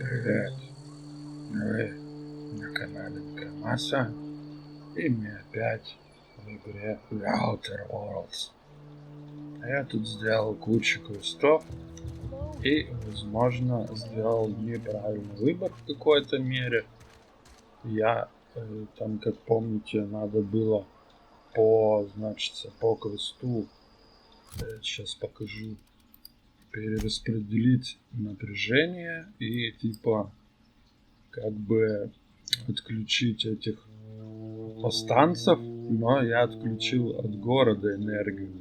Привет, вы на канале Космоса, и мы опять в игре The Outer Worlds. Я тут сделал кучу квестов и, возможно, сделал неправильный выбор в какой-то мере. Там, как помните, надо было по квесту, сейчас покажу, перераспределить напряжение и типа как бы отключить этих повстанцев, но я отключил от города энергию.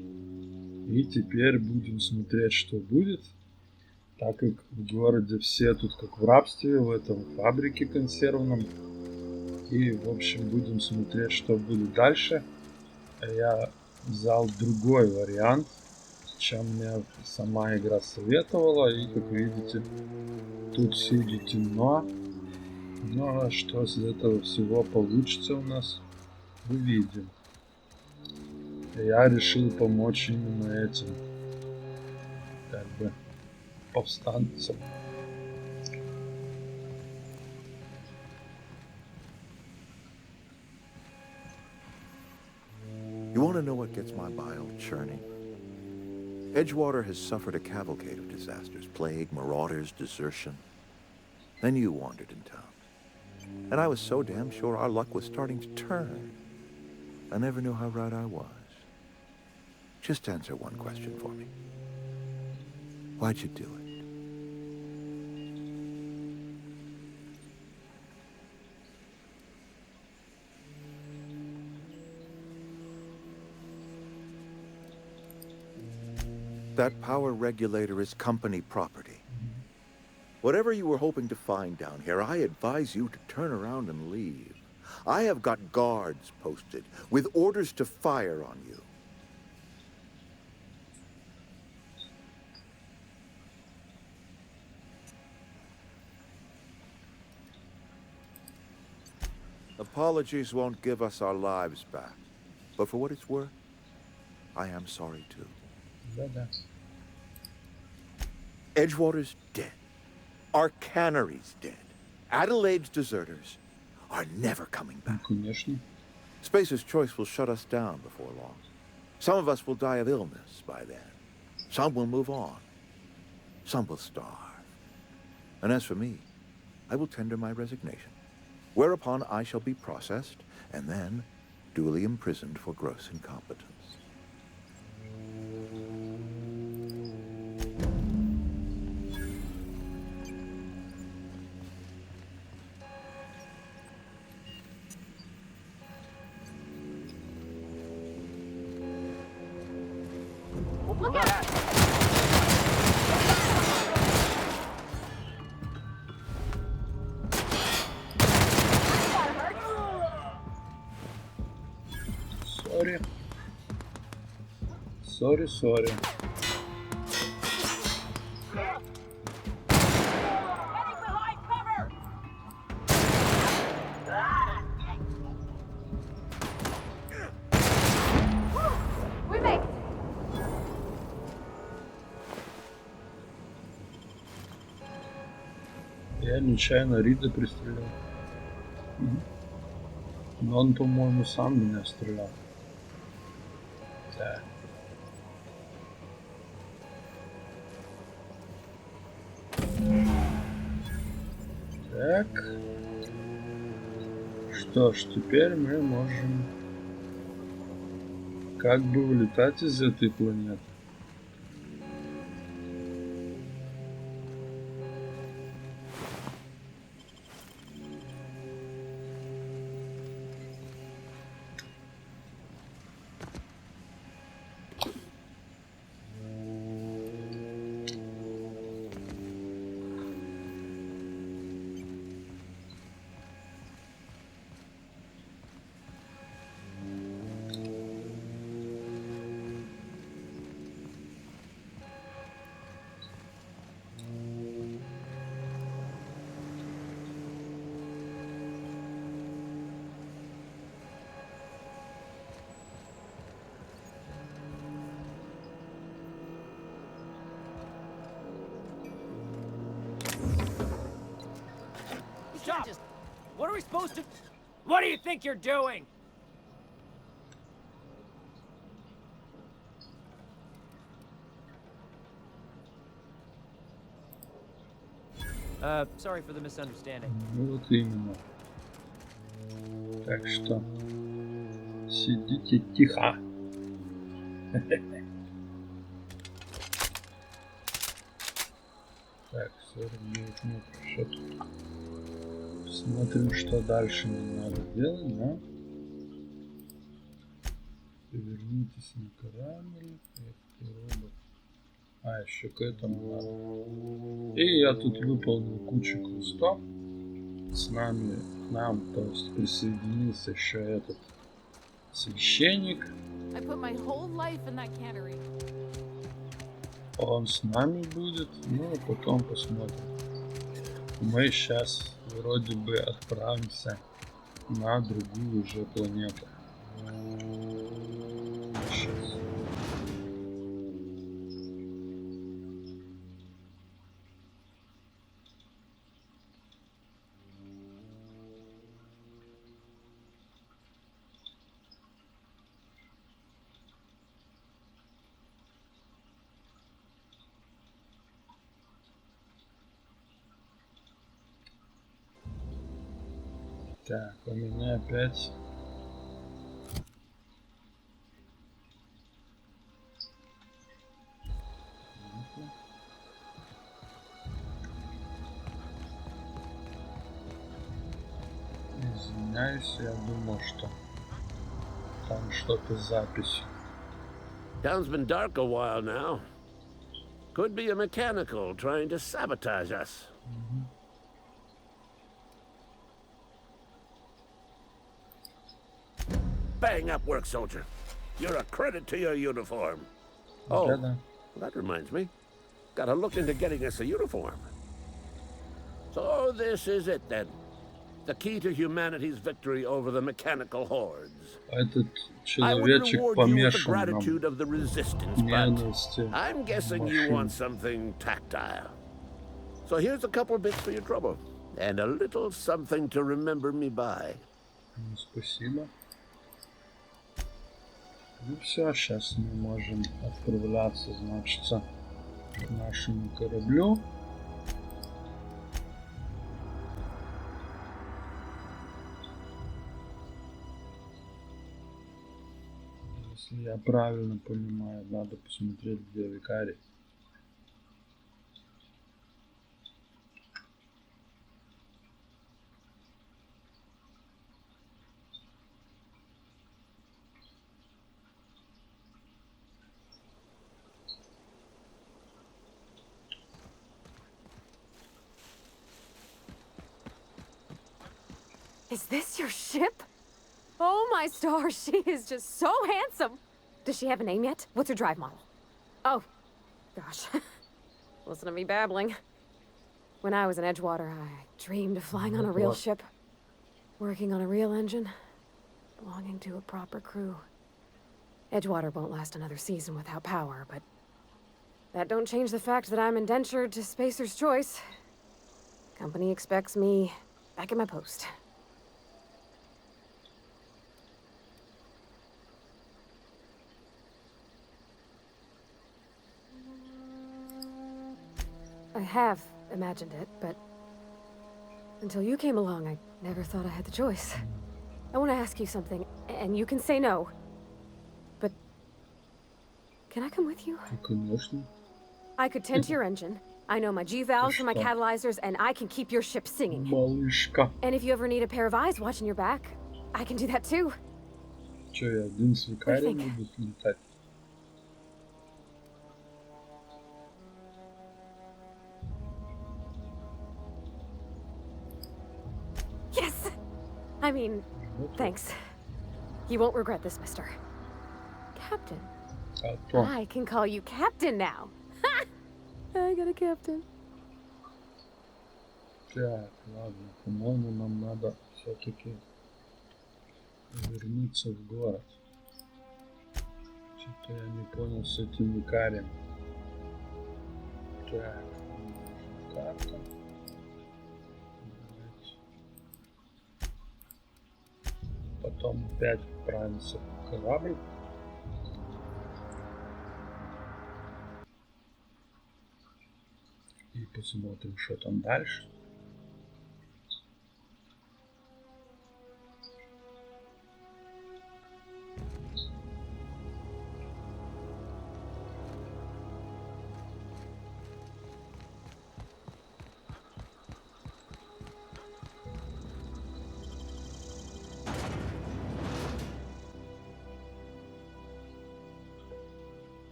И теперь будем смотреть, что будет, так как в городе все тут как в рабстве, в этом фабрике консервном. И, в общем, будем смотреть, что будет дальше. Я взял другой вариант, чем мне сама игра советовала. И, как видите, тут всюду темно. Но что из этого всего получится у нас, увидим. Я решил помочь именно этим, как бы, повстанцам. You want to know what gets my bile churning? Edgewater has suffered a cavalcade of disasters, plague, marauders, desertion. Then you wandered in town. And I was so damn sure our luck was starting to turn. I never knew how right I was. Just answer one question for me. Why'd you do it? That power regulator is company property. Whatever you were hoping to find down here, I advise you to turn around and leave. I have got guards posted with orders to fire on you. Apologies won't give us our lives back. But for what it's worth, I am sorry too. Да-да. Edgewater's dead. Our cannery's dead. Adelaide's deserters are never coming Ну, back. конечно. Spacer's choice will shut us down before long. Some of us will die of illness by then. Some will move on. Some will starve. And as for me, I will tender my resignation, whereupon I shall be processed and then duly imprisoned for gross incompetence. Сори. Я нечаянно Рида пристрелил. Но он, по-моему, сам меня стрелял. Да. Так. Что ж, теперь мы можем как бы улетать из этой планеты. What are we supposed to... What do you think you're doing? Sorry for the misunderstanding. Вот именно. Так что сидите тихо. Так, 49 метров. Что тут? Смотрим, что дальше нам надо делать, да? Повернитесь на корабль. Робот. А, еще к этому надо. И я тут выполнил кучу квестов. С нами, к нам, то есть присоединился еще этот священник. Он с нами будет, ну а потом посмотрим. Мы сейчас вроде бы отправимся на другую уже планету. Сейчас. Так, у меня опять... Извиняюсь, я думал, что там что-то с записью. Town's been dark a while now. Could be a mechanical trying to sabotage us. Bang up work, soldier. You're a credit to your uniform. Oh, that reminds me. Gotta look into getting us a uniform. So this is it then. The key to humanity's victory over the mechanical hordes. Этот I would человечек reward you with the помешан gratitude of the resistance, but ненависти. I'm guessing you want something tactile. So here's a couple bits for your trouble, and a little something to remember me by. Спасибо. Ну все, сейчас мы можем отправляться, значится, к нашему кораблю. Если я правильно понимаю, надо посмотреть, где викарий. Is this your ship? Oh my stars, she is just so handsome. Does she have a name yet? What's her drive model? Oh, gosh. Listen to me babbling. When I was in Edgewater, I dreamed of flying on a real ship, working on a real engine, belonging to a proper crew. Edgewater won't last another season without power, but that don't change the fact that I'm indentured to Spacer's Choice. Company expects me back at my post. I have imagined it, but until you came along, I never thought I had the choice. I want to ask you something, and you can say no. But can I come with you? Конечно. I could tend to your engine. I know my G-valves for my catalyzers, and I can keep your ship singing. Малышка. And if you ever need a pair of eyes watching your back, I can do that too. Че, я один с викарием буду летать? Yes! I mean, thanks. You won't regret this, mister. Captain. I can call you Captain now. Ha! I got a captain. Так, ладно, по-моему, нам надо все-таки вернуться в город. Что-то я не понял с этим викарием. Так, карта. Потом опять отправимся в корабль. И посмотрим, что там дальше.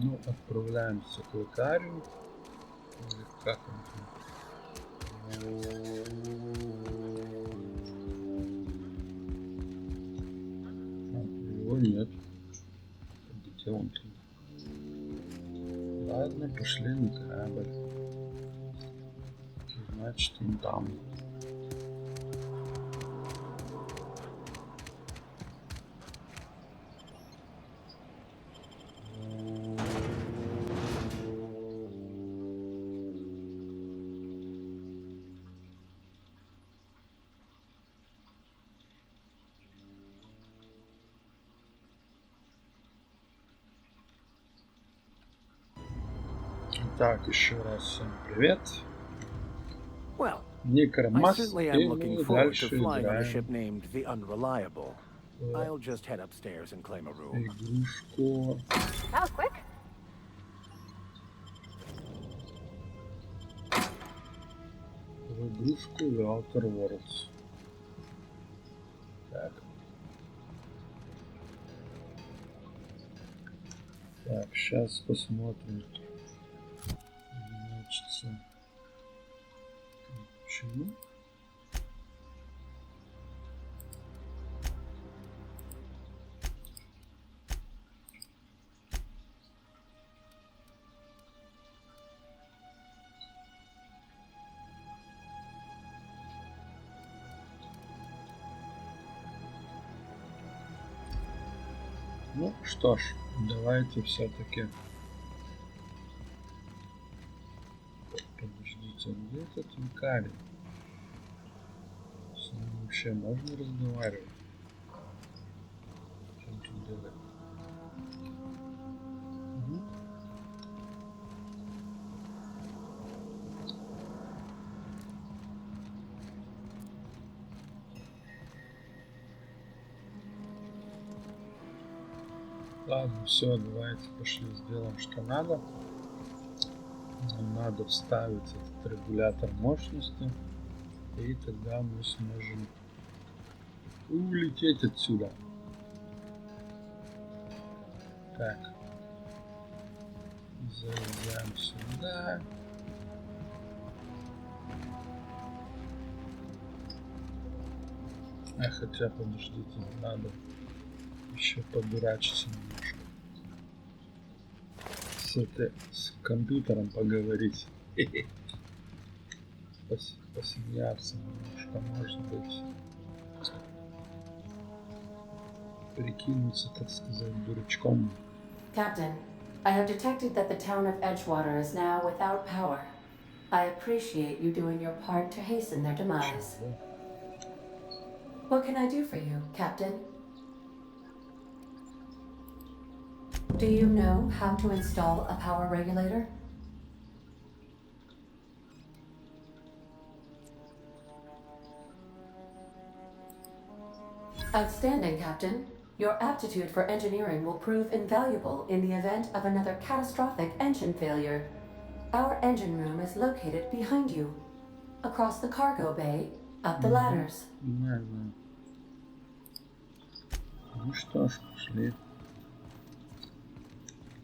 Ну, отправляемся к лекарю. Или как он там? Его нет. Где он там? Ладно, пошли на корабль. Значит, он там. Так, еще раз всем привет. I certainly am looking forward to flying on a ship named the Unreliable. I'll just head upstairs and claim a room. Игрушку. That was quick. В игрушку The Outer Worlds. Так. Так, сейчас посмотрим. Значит, почему? Ну что ж, давайте все-таки. Подождите, где этот лекарь? С ним вообще можно разговаривать? Что он тут делает? Ладно, все, давайте пошли сделаем, что надо. Нам надо вставить этот регулятор мощности, и тогда мы сможем улететь отсюда. Так, залезаем сюда. Хотя, подождите, надо еще подурачиться немножко. С компьютером поговорить. Посмеяться немножко, может быть. Прикинуться, так сказать, дурачком. Captain, I have detected that the town of Edgewater is now without power. I appreciate you doing your part to hasten their demise. What can I do for you, Captain? Do you know how to install a power regulator? Outstanding, Captain. Your aptitude for engineering will prove invaluable in the event of another catastrophic engine failure. Our engine room is located behind you, across the cargo bay, up the ladders. Ну что ж, пошли.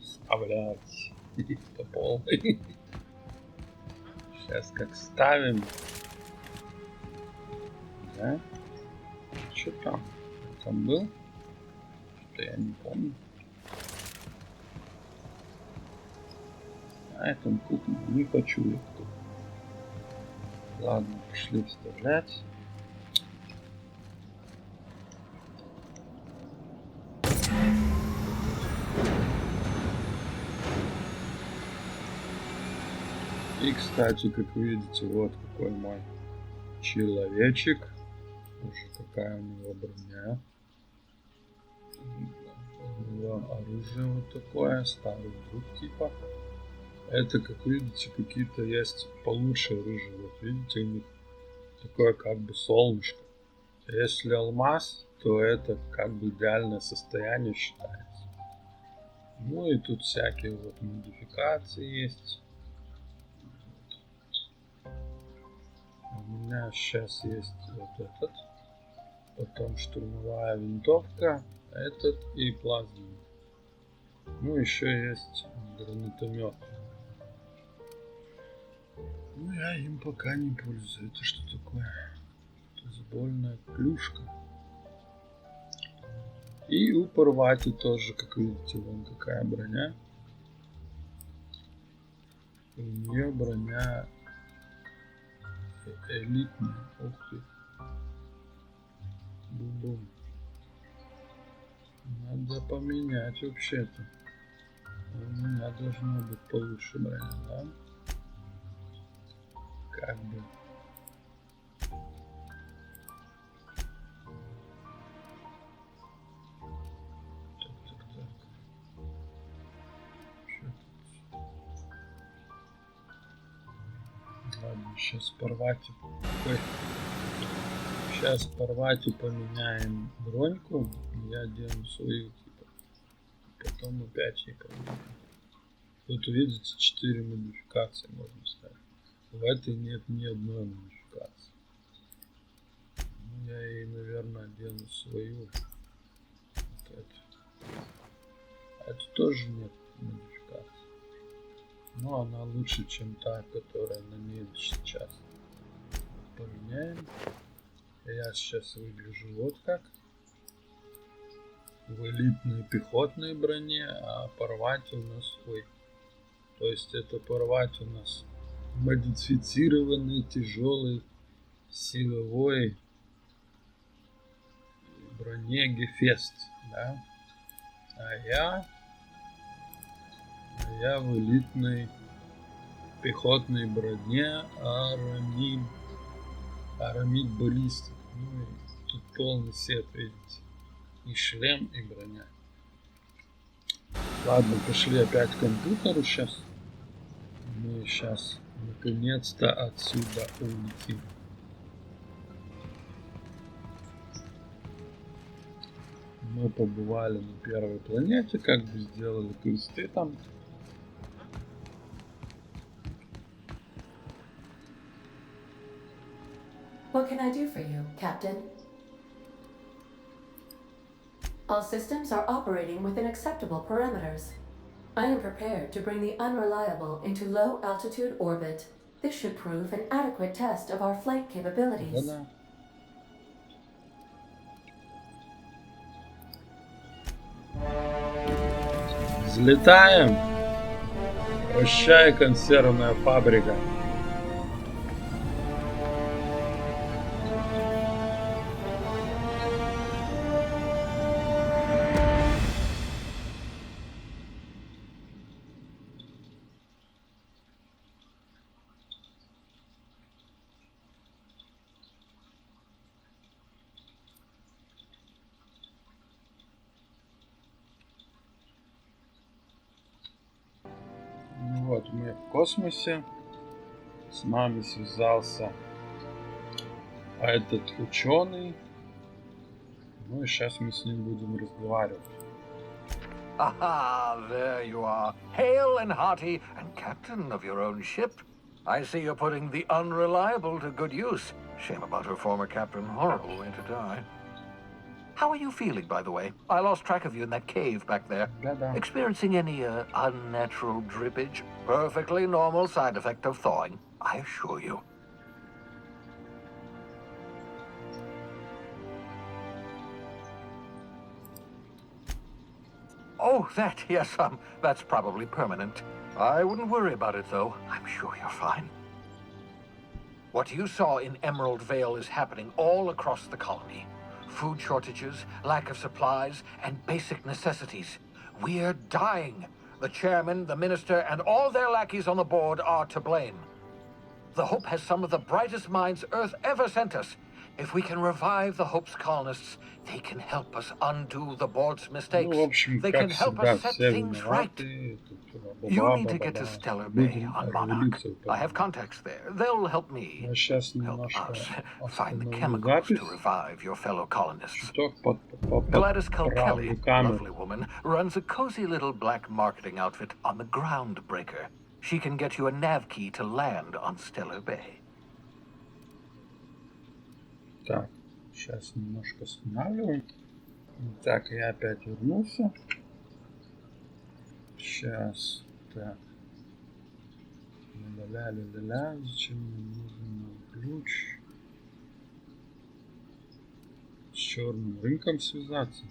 Вставлять по полной. Сейчас как ставим. Да? Что там? Там был? Что я не помню. А этом кухню не хочу я тут. Ладно, пошли вставлять. И, кстати, как видите, вот какой мой человечек. Уже какая у него броня. У него оружие вот такое, старый друг типа. Это, как видите, какие-то есть получше оружие. Вот видите, у них такое как бы солнышко. Если алмаз, то это как бы идеальное состояние считается. Ну и тут всякие вот модификации есть. У меня сейчас есть вот этот. Потом штурмовая винтовка. Этот и плазменный. Ну еще есть гранатомет. Ну я им пока не пользуюсь. Это что такое? Это забольная клюшка. И у Парвати тоже, как видите, вон какая броня. У нее броня элитная. Ух ты. Бум-бум. Надо поменять вообще-то. У меня должна быть получше броня, да? Как бы. Ладно, сейчас Парвати. Ой. Сейчас Парвати поменяем броньку. Я одену свою типа. Потом опять ей поменяем. Тут видите 4 модификации можно ставить. В этой нет ни одной модификации. Ну, я ей, наверное, одену свою. Вот эту. А эту тоже нет модификации. Но она лучше, чем та, которая на ней сейчас. Поменяем. Я сейчас выгляжу вот как. В элитной пехотной броне, а Парвати у нас... Ой. То есть это Парвати у нас модифицированный тяжелый силовой броне Гефест, да? А я в элитной пехотной броне Арамид баллистик. Ну и тут полный сет, видите. И шлем, и броня. Ладно, пошли опять к компьютеру сейчас. Мы сейчас наконец-то отсюда улетим. Мы побывали на первой планете, как бы сделали квесты там. What can I do for you, Captain? All systems are operating within acceptable parameters. I am prepared to bring the unreliable into low-altitude orbit. This should prove an adequate test of our flight capabilities. Взлетаем. Прощай, консервная фабрика. Вот мы в космосе. С нами связался этот ученый. Ну и сейчас мы с ним будем разговаривать. Aha, there you are, hale and hearty, and captain of your own ship. I see you're putting the unreliable to good use. Shame about her former captain. Horrible way to die. How are you feeling, by the way? I lost track of you in that cave back there. Experiencing any unnatural drippage? Perfectly normal side effect of thawing, I assure you. Oh, that, yes, that's probably permanent. I wouldn't worry about it, though. I'm sure you're fine. What you saw in Emerald Vale is happening all across the colony. Food shortages, lack of supplies, and basic necessities. We're dying. The chairman, the minister, and all their lackeys on the board are to blame. The Hope has some of the brightest minds Earth ever sent us. If we can revive the Hope's colonists, they can help us undo the board's mistakes. Ну, в общем, They как can help всегда, us set все things right. виноваты. You need to get to Stellar Bay Будем on Monarch. развалиться. I have contacts there. They'll help me, Я сейчас help немножко us, find the остановлю chemicals запись. to revive your fellow colonists. Чуток Gladys Kelly, подправлю камеру. lovely woman, runs a cozy little black marketing outfit on the Groundbreaker. She can get you a nav key to land on Stellar Bay. Так, сейчас немножко останавливаем. Так, я опять вернулся. Сейчас, так. Ля-ля-ля-ля-ля. Зачем мне нужен ключ? С черным рынком связаться.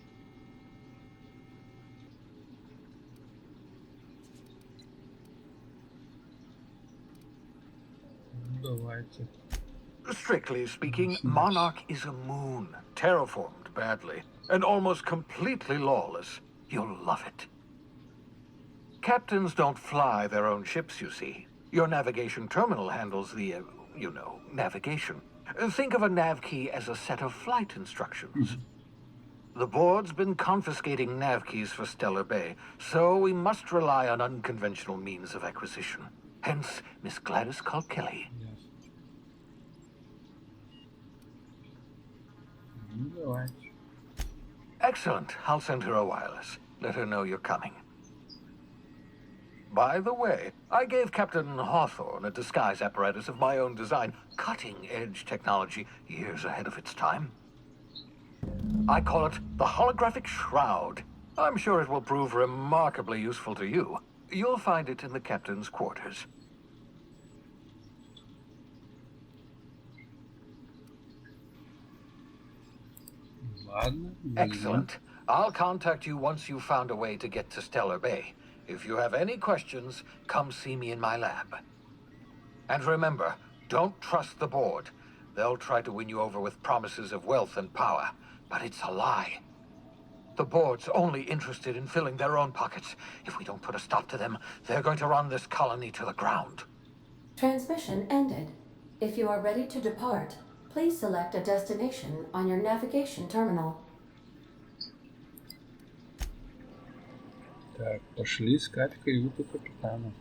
Ну, давайте. Strictly speaking, Monarch is a moon, terraformed badly, and almost completely lawless. You'll love it. Captains don't fly their own ships, you see. Your navigation terminal handles the, navigation. Think of a nav key as a set of flight instructions. The board's been confiscating nav keys for Stellar Bay, so we must rely on unconventional means of acquisition. Hence, Miss Gladys Kelly. Excellent. I'll send her a wireless. Let her know you're coming. By the way, I gave Captain Hawthorne a disguise apparatus of my own design, cutting-edge technology years ahead of its time. I call it the holographic shroud. I'm sure it will prove remarkably useful to you. You'll find it in the captain's quarters. Excellent. I'll contact you once you've found a way to get to Stellar Bay. If you have any questions, come see me in my lab. And remember, don't trust the board. They'll try to win you over with promises of wealth and power, but it's a lie. The board's only interested in filling their own pockets. If we don't put a stop to them, they're going to run this colony to the ground. Transmission ended. If you are ready to depart, please select a destination on your navigation terminal. Так, пошли искать каюту капитана.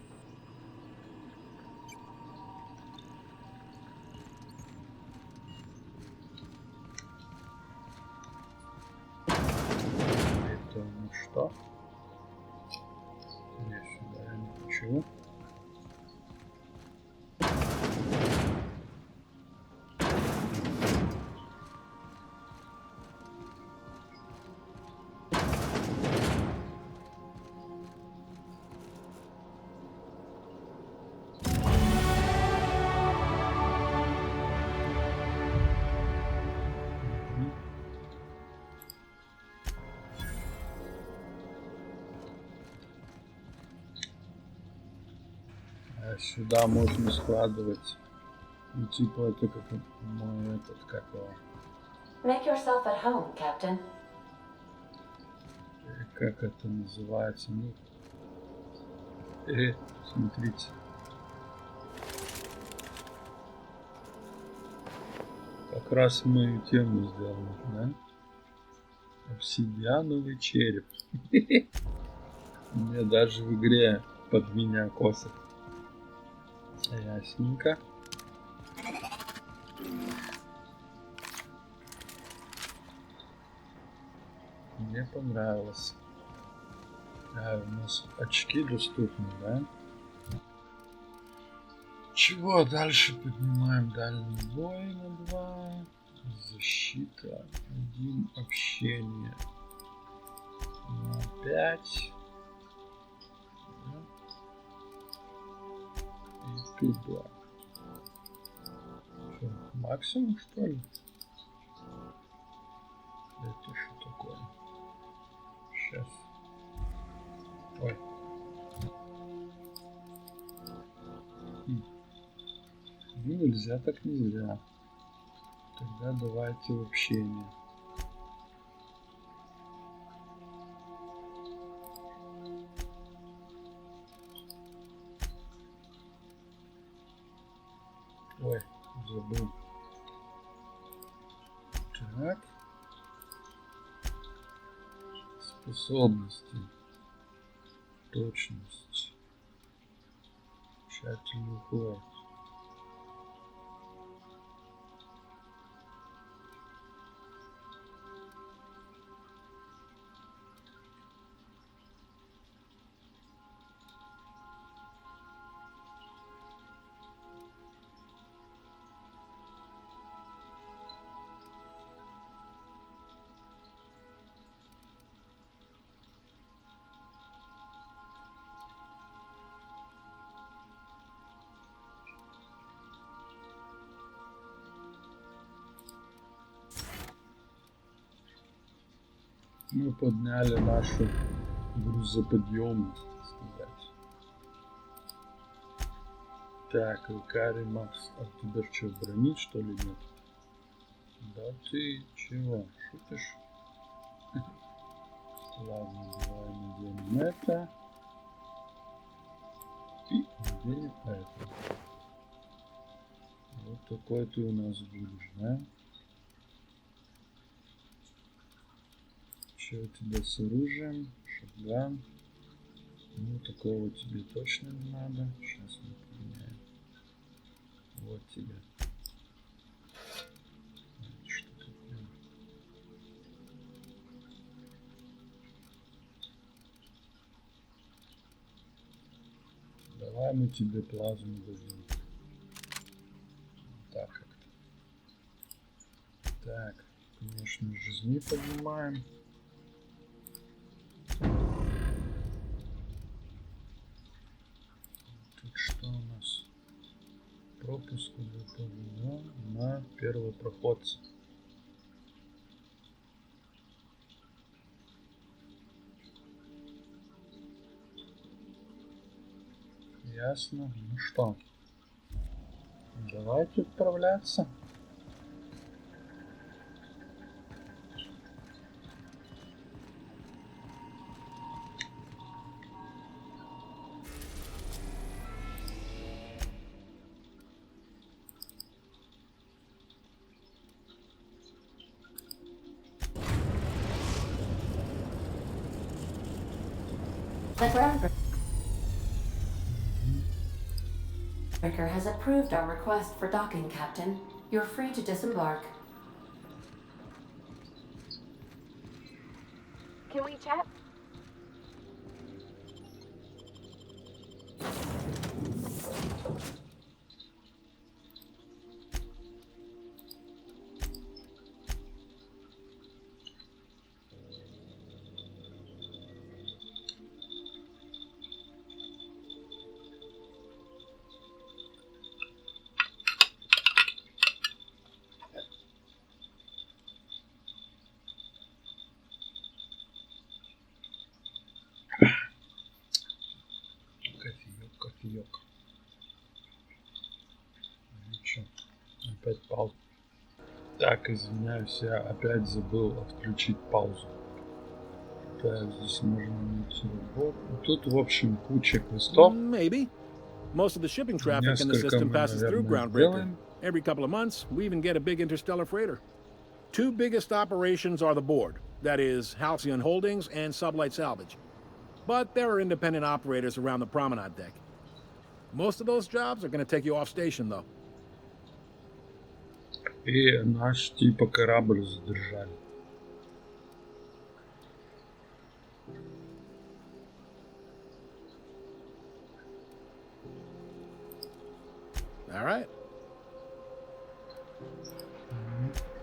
Это ну что? Я сюда не хочу. Сюда можно складывать, ну типа это как мой этот, как его. Make yourself at home, Captain. Как это называется? Ну, смотрите. Как раз мою тему сделали, да? Обсидиановый череп. Мне даже в игре под меня косят. Ясненько. Мне понравилось. У нас очки доступны, да? Чего дальше поднимаем? Дальний бой на 2. Защита 1. Общение на 5. И тут 2. Что, максимум, что ли? Это что такое? Сейчас. Ой. Ну, нельзя, так нельзя. Тогда давайте в общение. Ой, забыл. Так. Способности. Точность. Тщательный уход. Мы подняли нашу грузоподъемность, так сказать. Так, Икарий Макс, а тебя что, бронить, что ли, нет? Да ты чего, шутишь? Ладно, давай наденем это. И наденем это. Вот такой ты у нас будешь, да? Что у тебя с оружием? Шотган. Ну, такого тебе точно не надо. Сейчас мы поменяем. Вот тебе. Что такое? Давай мы тебе плазму дадим. Так как-то. Так, конечно, жизни поднимаем. Что у нас? Пропуск выполнен на первопроходца. Ясно. Ну что? Давайте отправляться. The groundbreaker has approved our request for docking, Captain. You're free to disembark. Can we chat? Кофеек. Ну что, опять пауза. Так, извиняюсь, я опять забыл отключить паузу. Так, здесь можно найти работу. Тут, в общем, куча квестов. Maybe. Most of the shipping traffic in the system passes through Groundbreaker. Every couple of months, we even get a big interstellar freighter. Two biggest operations are the board. That is, Halcyon Holdings and Sublight Salvage. But there are independent operators around the promenade deck. Most of those jobs are going to take you off station, though. И наш типа корабль задержали. All right.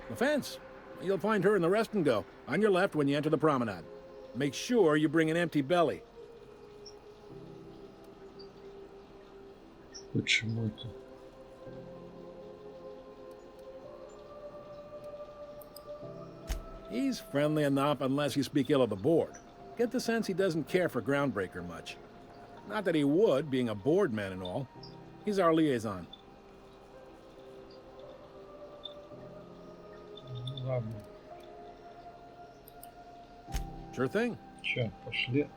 The fence. You'll find her in the rest and go, on your left when you enter the promenade. Make sure you bring an empty belly. Почему это? He's friendly enough unless you speak ill of the board. Get the sense he doesn't care for Groundbreaker much. Not that he would, being a board man and all. He's our liaison. Ладно. Sure thing. Че, пошли.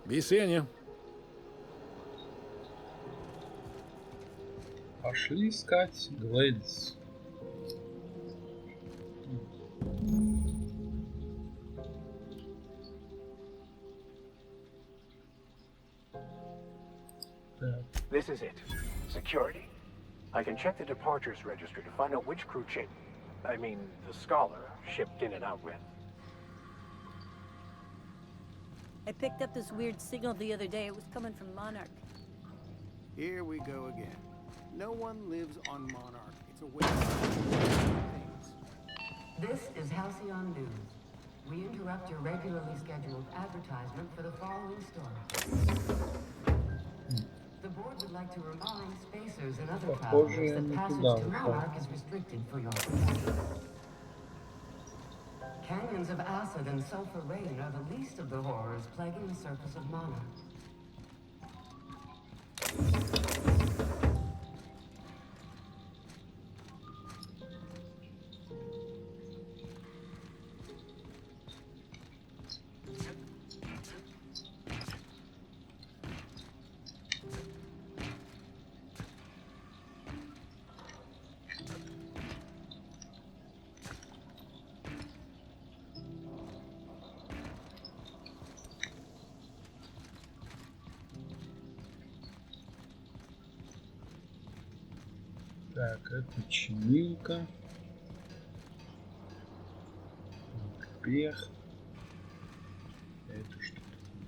Be seeing you. Пошли искать Глэдис. This is it. Security. I can check the departures register to find out which crew the Scholar, shipped in and out with. I picked up this weird signal the other day. It was coming from Monarch. Here we go again. No one lives on Monarch. It's a waste of things. This is Halcyon News. We interrupt your regularly scheduled advertisement for the following story. The board would like to remind spacers and other travelers that passage to Monarch is restricted for your protection. Canyons of acid and sulfur rain are the least of the horrors plaguing the surface of Monarch. Так, это чинилка. Пех. Это что такое?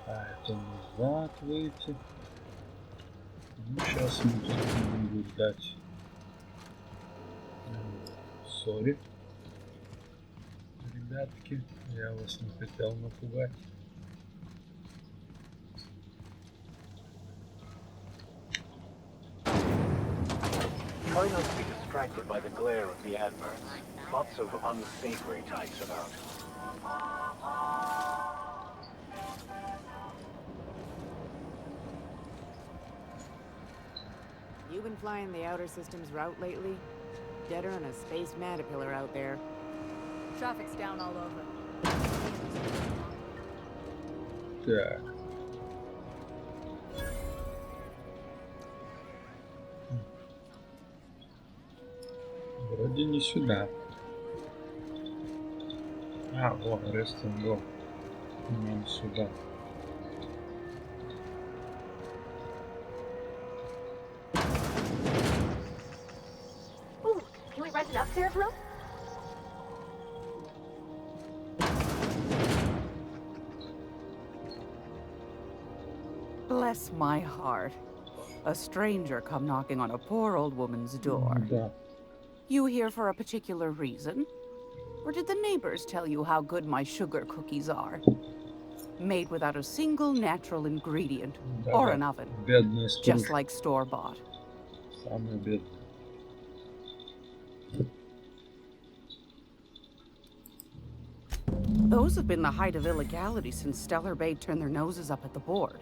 А, это назад выйти. Ну, сейчас мы тут будем ждать. Сори. Ребятки, я вас не хотел напугать. Try not to be distracted by the glare of the adverts. Lots of unsavory types about. You been flying the Outer Systems route lately? Deader than a space caterpillar out there. Traffic's down all over. Так. Вроде не сюда. А, вот, rest and go. Нам сюда. Ooh, can we rent an upstairs room? Bless my heart. A stranger come knocking on a poor old woman's door. Да. You here for a particular reason? Or did the neighbors tell you how good my sugar cookies are? Made without a single natural ingredient or an oven. Just like store-bought. Самый бедный. Those have been the height of illegality since Stellar Bay turned their noses up at the board.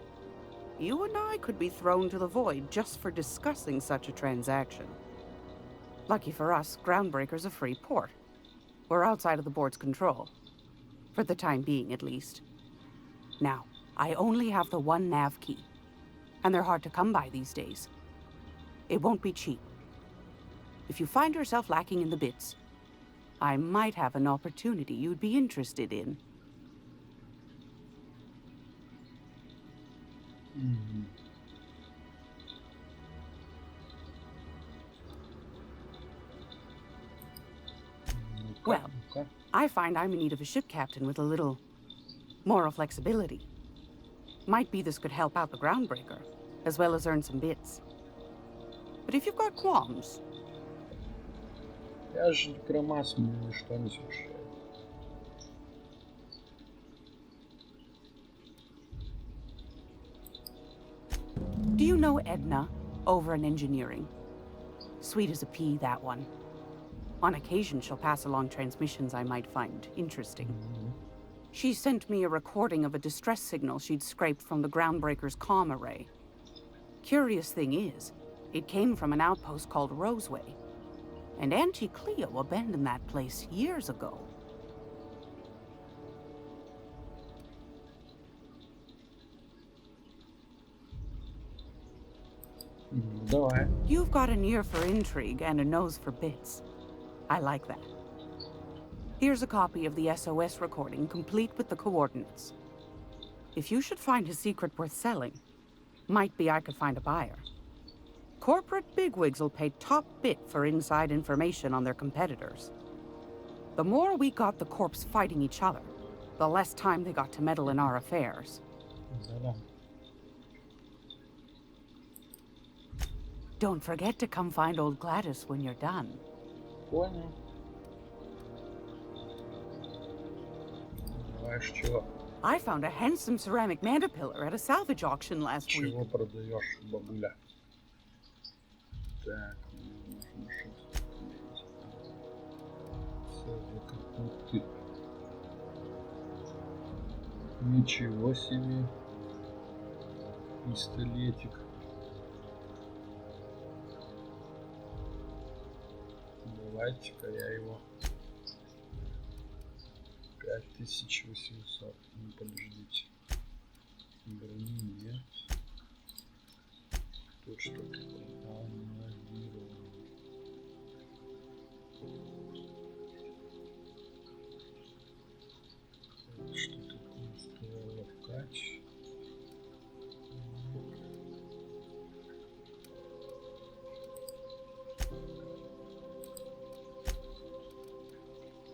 You and I could be thrown to the void just for discussing such a transaction. Lucky for us, Groundbreaker's a free port. We're outside of the board's control. For the time being, at least. Now, I only have the one nav key. And they're hard to come by these days. It won't be cheap. If you find yourself lacking in the bits, I might have an opportunity you'd be interested in. Mm-hmm. Well, I find I'm in need of a ship captain with a little moral flexibility. Might be this could help out the Groundbreaker, as well as earn some bits. But if you've got qualms... Я же Крамас, мне ничто не смущает. Do you know Edna, over in engineering? Sweet as a pea, that one. On occasion, she'll pass along transmissions I might find interesting. She sent me a recording of a distress signal she'd scraped from the Groundbreaker's comm array. Curious thing is, it came from an outpost called Roseway. And Auntie Cleo abandoned that place years ago. давай. You've got an ear for intrigue and a nose for bits. I like that. Here's a copy of the SOS recording, complete with the coordinates. If you should find a secret worth selling, might be I could find a buyer. Corporate bigwigs will pay top bit for inside information on their competitors. The more we got the corps fighting each other, the less time they got to meddle in our affairs. Don't forget to come find old Gladys when you're done. Понял. Знаешь чего? I found a handsome ceramic mandapillar at a salvage auction last week. Чего продаешь, бабуля? Так, нужно что-то клеить. Ты. Ничего себе. Пистолетик. Давайте-ка я его. 5800. Ну, подождите. Брони нет. Тут что-то аннавировано. Что такое стояло в кач?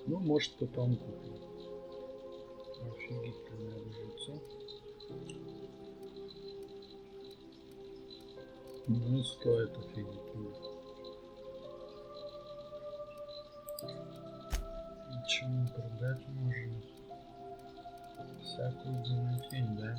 Ну, может, потом куплю. Офигительное жильцо. Ну, стоит офигительно. Ничего продать можно. Всякую говнотень, да?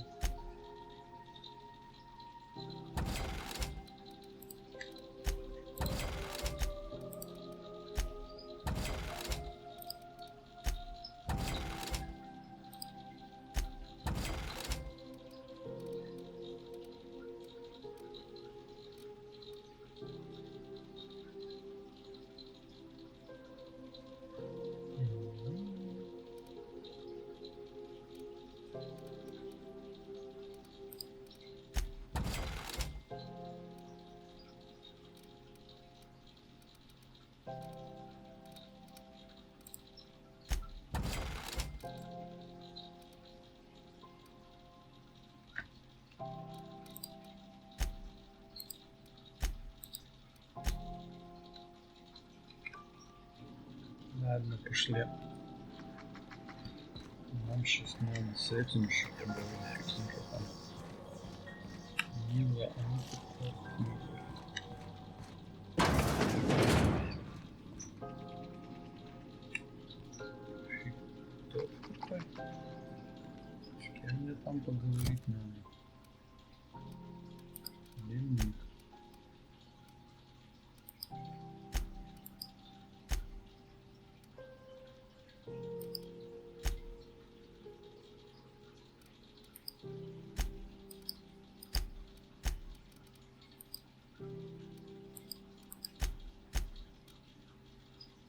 Ладно, пошли. Нам сейчас надо с этим еще поговорить. Каким-то там. Мило, с кем мне там поговорить надо? Дневник.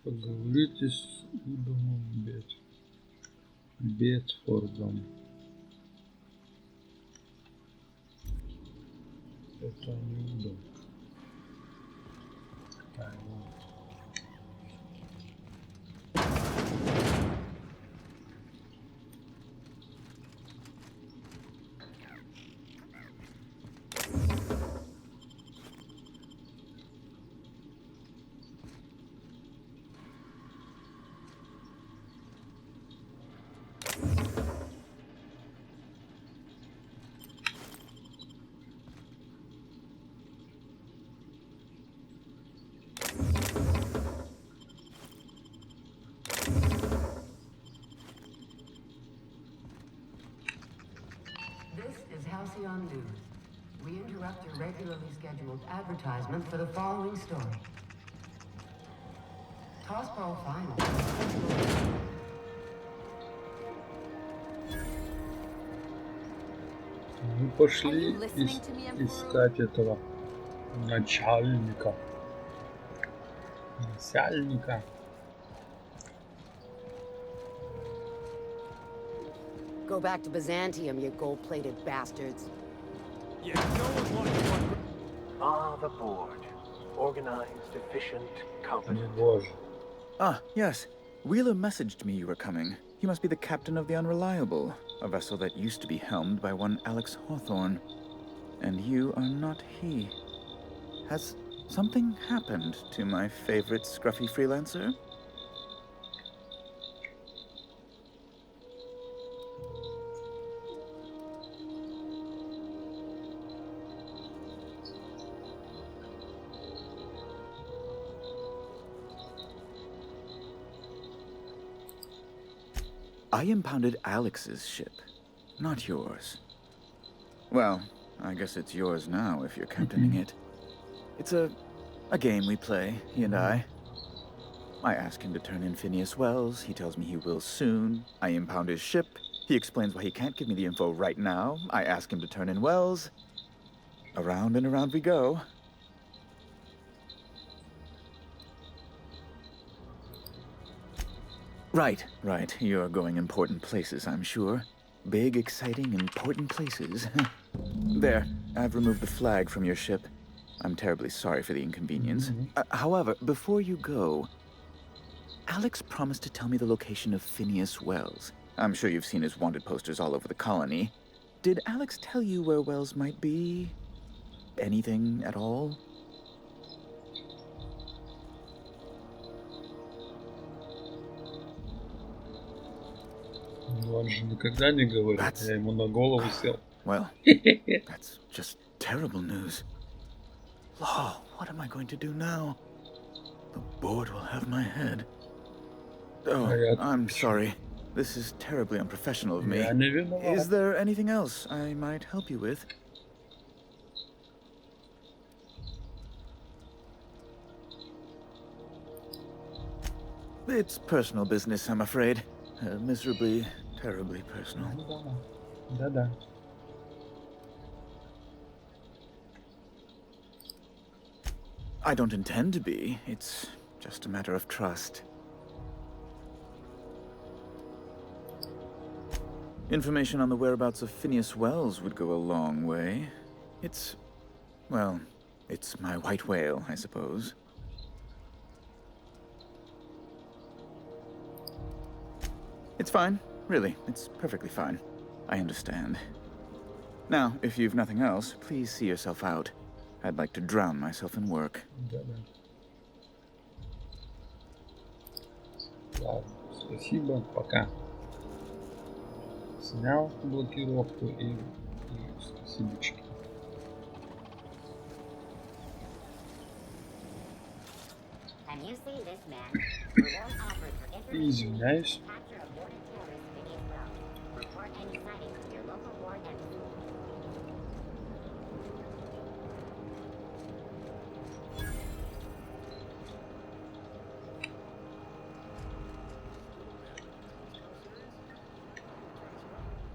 Поговорите с Удомом Бетфордом. Это не Удом. News. We interrupt your regularly scheduled advertisement for the following story. Tossball final. Мы пошли искать этого начальника. Начальника. Go back to Byzantium, you gold-plated bastards. Yeah, no one wants one. The board. Organized, efficient, competent. Ah, yes. Wheeler messaged me you were coming. He must be the captain of the Unreliable, a vessel that used to be helmed by one Alex Hawthorne. And you are not he. Has something happened to my favorite scruffy freelancer? I impounded Alex's ship, not yours. Well, I guess it's yours now if you're captaining it. It's a game we play, he and I. I ask him to turn in Phineas Wells. He tells me he will soon. I impound his ship. He explains why he can't give me the info right now. I ask him to turn in Wells. Around and around we go. Right. You're going important places, I'm sure. Big, exciting, important places. There, I've removed the flag from your ship. I'm terribly sorry for the inconvenience. However, before you go, Alex promised to tell me the location of Phineas Wells. I'm sure you've seen his wanted posters all over the colony. Did Alex tell you where Wells might be? Anything at all? Он же никогда не говорит, я ему на голову сел. Well, that's just terrible news. Law, what am I going to do now? The board will have my head. Oh, I'm sorry. This is terribly unprofessional of me. Is there anything else I might help you with? It's personal business, I'm afraid. Miserably, terribly personal. Да-да. I don't intend to be. It's just a matter of trust. Information on the whereabouts of Phineas Wells would go a long way. Well, it's my white whale, I suppose. It's fine. Really, it's perfectly fine. I understand. Now, if you've nothing else, please see yourself out. I'd like to drown myself in work. Ладно, спасибо, пока. Снял блокировку и спасибочки. И извиняюсь.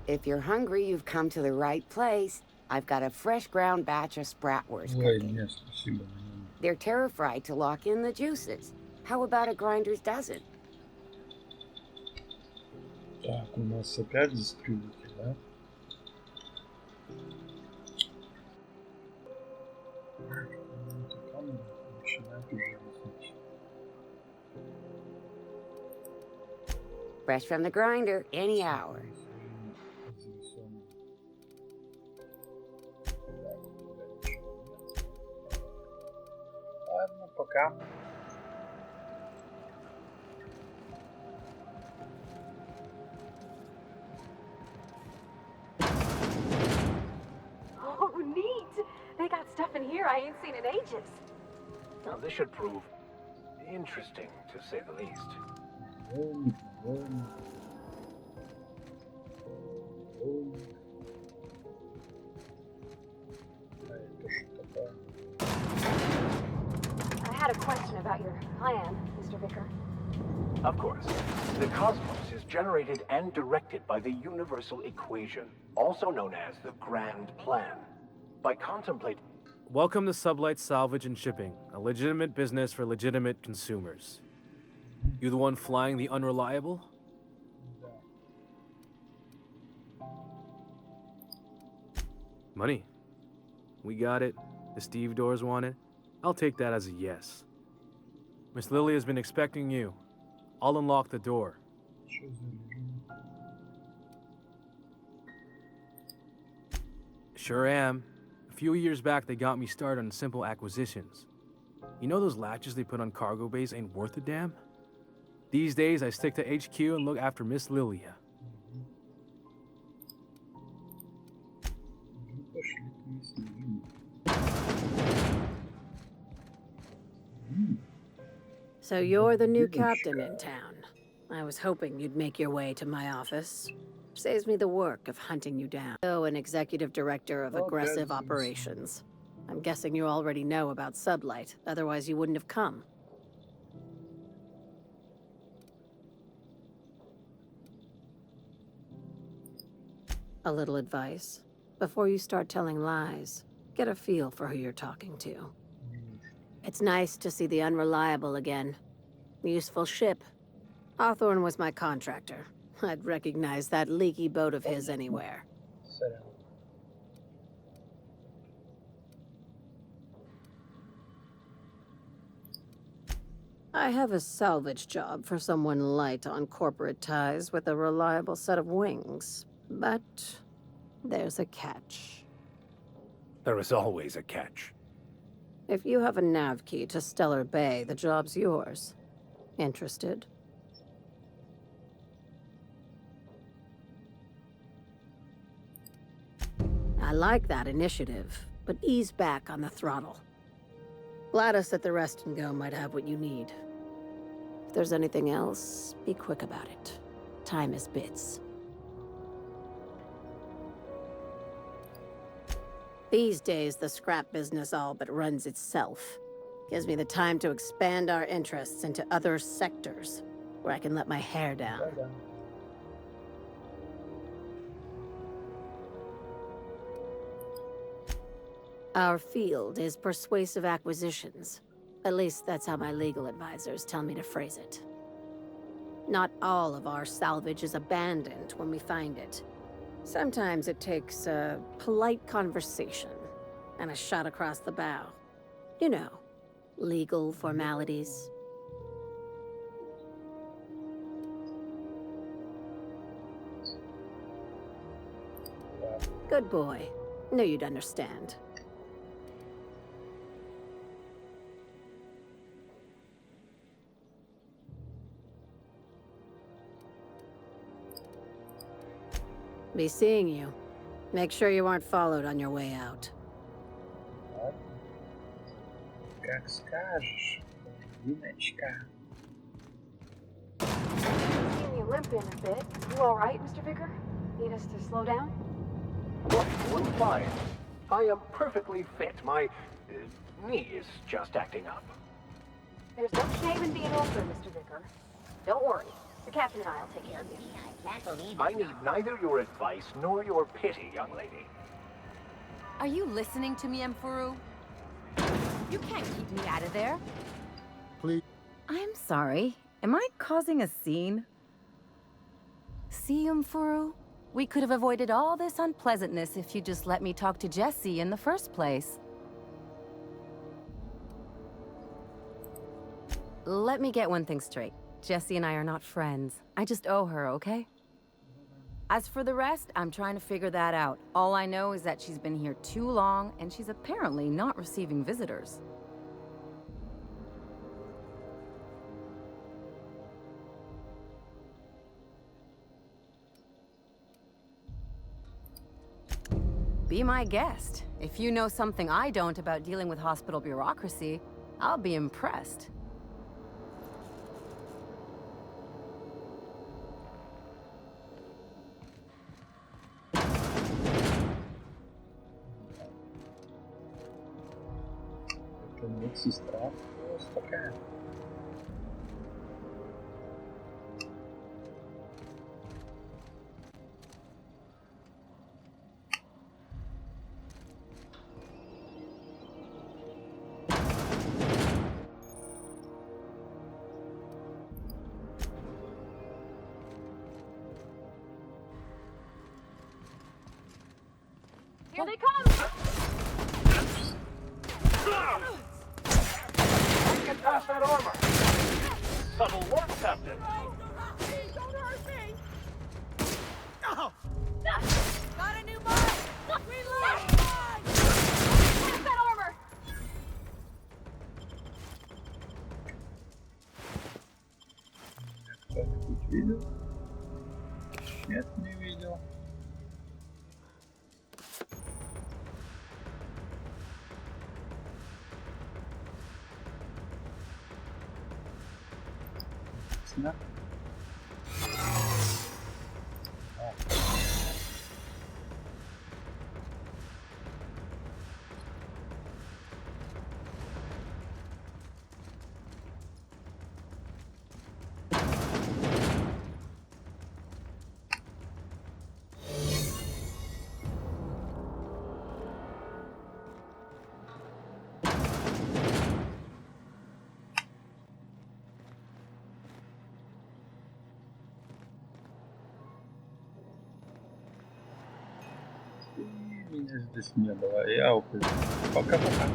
If you're hungry, you've come to the right place. I've got a fresh ground batch of spratwurst cooking. Нет, спасибо. They're terra-fried to lock in the juices. How about a grinder's dozen? Так, у нас опять дистрибьютор, да? Начинает уже висеть. Fresh from the grinder, any hour. Ладно, пока. Oh, neat! They got stuff in here I ain't seen in ages. Now, this should prove interesting, to say the least. I had a question about your plan, Mr. Vicar. Of course. The cosmos is generated and directed by the universal equation, also known as the Grand Plan. By contemplating... Welcome to Sublight Salvage and Shipping, a legitimate business for legitimate consumers. You the one flying the Unreliable? Money. We got it. the stevedores wanted, I'll take that as a yes. Miss Lily has been expecting you. I'll unlock the door. Sure am. A few years back, they got me started on simple acquisitions. You know those latches they put on cargo bays ain't worth a damn? These days, I stick to HQ and look after Miss Lilia. So you're the new captain in town. I was hoping you'd make your way to my office. Saves me the work of hunting you down. So, an executive director of aggressive operations. I'm guessing you already know about Sublight, otherwise you wouldn't have come. A little advice. Before you start telling lies, get a feel for who you're talking to. It's nice to see the Unreliable again. Useful ship. Hawthorne was my contractor. I'd recognize that leaky boat of his anywhere. I have a salvage job for someone light on corporate ties with a reliable set of wings. But there's a catch. There is always a catch. If you have a nav key to Stellar Bay, the job's yours. Interested? I like that initiative, but ease back on the throttle. Gladys at the Rest and Go might have what you need. If there's anything else, be quick about it. Time is bits. These days, the scrap business all but runs itself. Gives me the time to expand our interests into other sectors, where I can let my hair down. Our field is persuasive acquisitions. At least that's how my legal advisors tell me to phrase it. Not all of our salvage is abandoned when we find it. Sometimes it takes a polite conversation and a shot across the bow. You know, legal formalities. Good boy. Knew you'd understand. Be seeing you. Make sure you aren't followed on your way out. Как скажешь, Юночка. Seeing you limping a bit. You all right, Mr. Vicker? Need us to slow down? Well, fine. I am perfectly fit. My knee is just acting up. There's no shame in being older, Mr. Vicker. Don't worry. The captain and I'll take care of you. I need neither your advice nor your pity, young lady. Are you listening to me, Mfuru? You can't keep me out of there. Please. I'm sorry. Am I causing a scene? See, Mfuru? We could have avoided all this unpleasantness if you just let me talk to Jessie in the first place. Let me get one thing straight. Jessie and I are not friends. I just owe her, okay? As for the rest, I'm trying to figure that out. All I know is that she's been here too long, and she's apparently not receiving visitors. Be my guest. If you know something I don't about dealing with hospital bureaucracy, I'll be impressed. Медсестра просто такая. Here they come! Get past that armor. Subtle work, Captain. Don't hurt me! Oh! Got a new mine! Reload! Where's that armor? Кто-нибудь видел? Нет, не видел. Ясно. Меня здесь не было, я уходил. Пока-пока.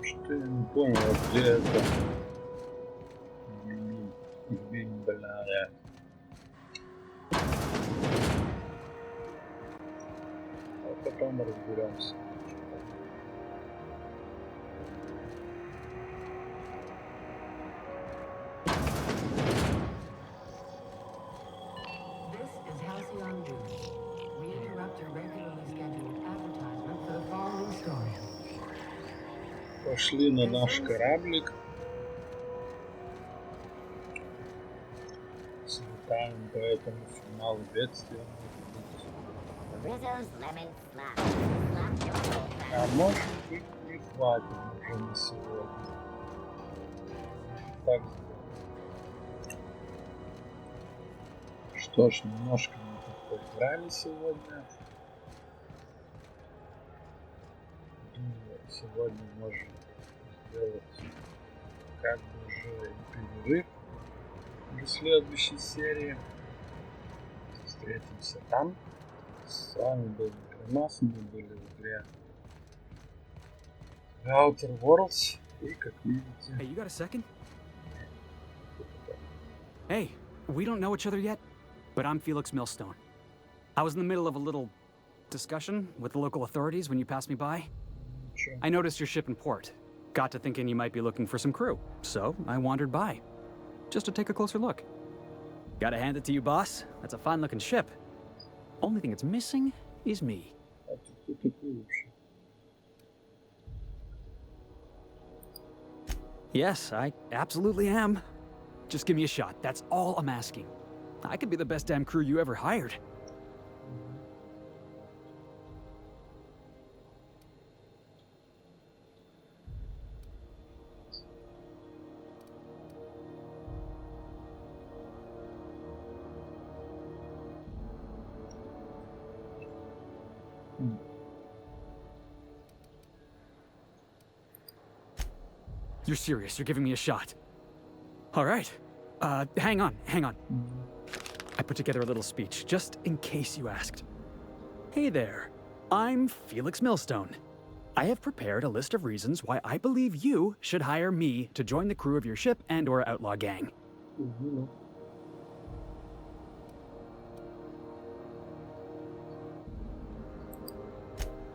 Что я не понял, где это? Бля. А потом разберемся. This is Halcyon Dune. We interrupt your regularly scheduled advertisement for the following story. Пошли на наш кораблик. Слетаем по этому финалу бедствия. А может быть не хватит уже на сегодня. Так. Что ж, немножко мы тут поиграли сегодня. Думаю, сегодня можем сделать как бы уже перерыв до следующей серии. Встретимся там. С вами был Космос, мы были в игре Outer Worlds, и как видите... Hey, you got a second? Hey, we don't know each other yet, but I'm Felix Millstone. I was in the middle of a little discussion with the local authorities when you passed me by. Sure. I noticed your ship in port. Got to thinking you might be looking for some crew, so I wandered by, just to take a closer look. Gotta hand it to you, boss. That's a fine-looking ship. Only thing it's missing is me. Yes, I absolutely am. Just give me a shot. That's all I'm asking. I could be the best damn crew you ever hired. You're serious, you're giving me a shot. All right. Hang on. I put together a little speech, just in case you asked. Hey there, I'm Felix Millstone. I have prepared a list of reasons why I believe you should hire me to join the crew of your ship and/or outlaw gang.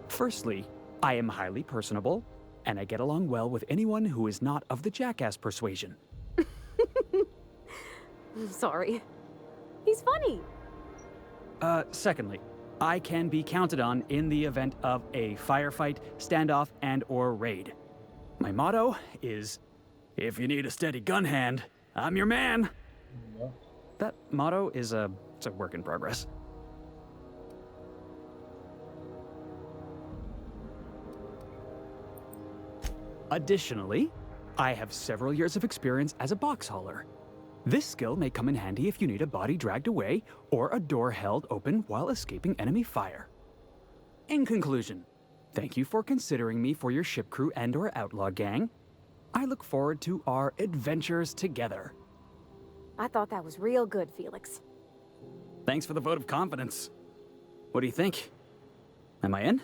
Firstly, I am highly personable, and I get along well with anyone who is not of the jackass persuasion. I'm sorry. He's funny. Secondly, I can be counted on in the event of a firefight, standoff, and/or raid. My motto is, if you need a steady gun hand, I'm your man. That motto is it's a work in progress. Additionally, I have several years of experience as a box hauler. This skill may come in handy if you need a body dragged away or a door held open while escaping enemy fire. In conclusion, thank you for considering me for your ship crew and/or outlaw gang. I look forward to our adventures together. I thought that was real good, Felix. Thanks for the vote of confidence. What do you think? Am I in?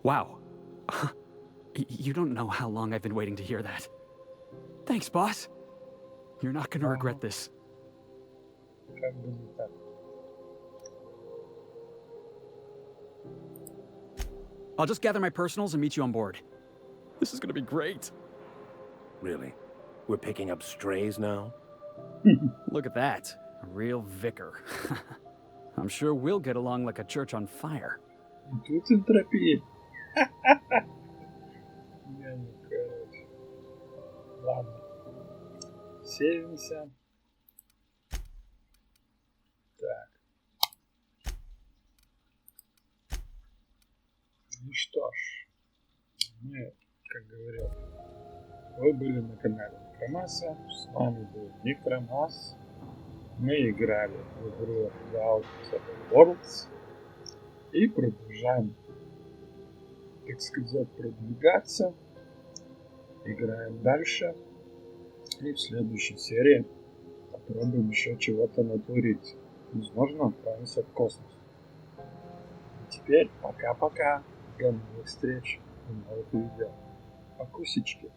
Wow. You don't know how long I've been waiting to hear that. Thanks, boss. You're not gonna regret this. I'll just gather my personals and meet you on board. This is gonna be great. Really? We're picking up strays now? Look at that. A real vicar. I'm sure we'll get along like a church on fire. Тут энтропия. Короче. Ладно. Севимся. Так. Ну что ж. Мы, как говорил, вы были на канале Некромаса. С вами был Некромас. Мы играли в игру Outer Worlds и продолжаем, так сказать, продвигаться. Играем дальше. И в следующей серии попробуем еще чего-то натворить. Возможно, отправимся в космос. И теперь пока-пока. До новых встреч и новых видео. Покусечки.